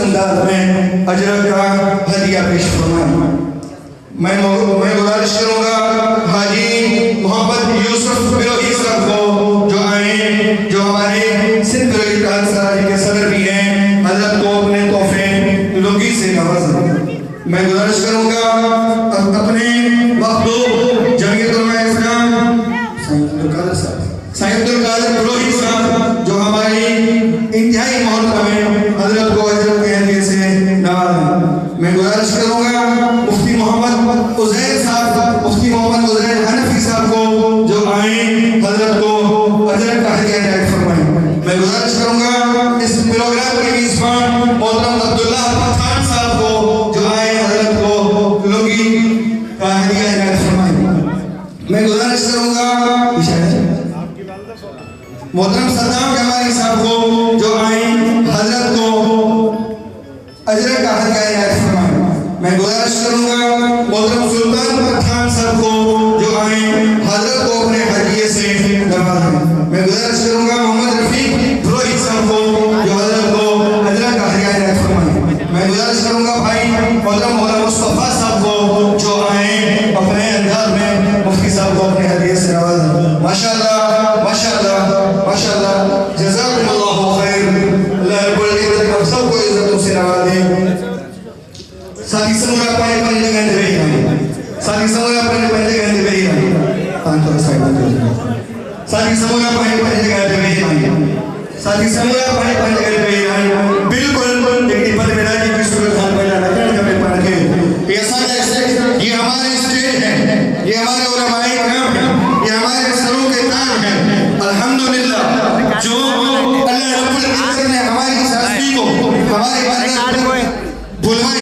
अंदाज में अजर का हदिया पेश फरमाएं। मैं गुजारिश करूंगा हाजी मोहम्मद यूसुफ बिलोही साहब को जो आए, जो हमारे सिंध बिलोही ट्रांसफर के सदर भी हैं, हजरत को अपने तोहफे लोगी से नवाजें। मैं गुजारिश करूंगा अपने महबूब जमीयत उलमा इस्लाम साइद अब्दुल कादिर बिलोही साहब जो हमारी इंतहाई मोहब्बत में हजरत को अजर के हदिये से नवाजें। मैं गुजारिश करूंगा मुफ्ती मोहम्मद उजैर साहब, मुफ्ती मोहम्मद उजैर हनफी साहब को जो आए, हजरत को अजर का हदिया इनायत फरमाएं। मैं गुजारिश करूंगा इस प्रोग्राम के मेजबान मोहतरम अब्दुल्लाह पठान साहब को जो आए, हजरत को लोगी का हदिया इनायत फरमाएं। मैं गुजारिश करूंगा मोहतरम सद्दाम जमाली साहब को जो आए, हजरत को अजर का हदिया इनायत फरमाएं। मैं गुजारिश करूंगा मोहतरम सुल्तान पठान साहब को जो आए, हजरत को अपने हदिये से नवाजें। मैं गुजारिश करूंगा मोहम्मद रफीक बिलोही साहब को जो हजरत को अजर का हदिया इनायत फरमाएं। मैं गुजारिश करूंगा भाई मोहतरम मौलाना मुस्तफा साहब को जो आए, अपने अंदाज में मुफ्ती साहब को अपने हदिये से नवाजें। माशाअल्लाह माशाअल्लाह माशाअल्लाह, जज़ाकुमुल्लाहु खैर। अल्लाह रब्बुल इज्जत हम सबको इज्जतों से नवाजे। साथी समूह पाए पंजे गंदे बेही, साथी समूह पंजे गंदे बेही, तांतो साथी समूह पाए पंजे गंदे बेही, साथी समूह पाए पंजे गंदे बेही। बिल्कुल एक पद में राजी की सूरत हाल में लाना क्या जब पढ़ के ये हमारे स्टेज है, ये हमारे उलमाए किराम है, ये हमारे सरों के ताज हैं। अल्हम्दुलिल्लाह जो अल्लाह रब्बुल इज्जत ने हमारी शास्त्री को हमारे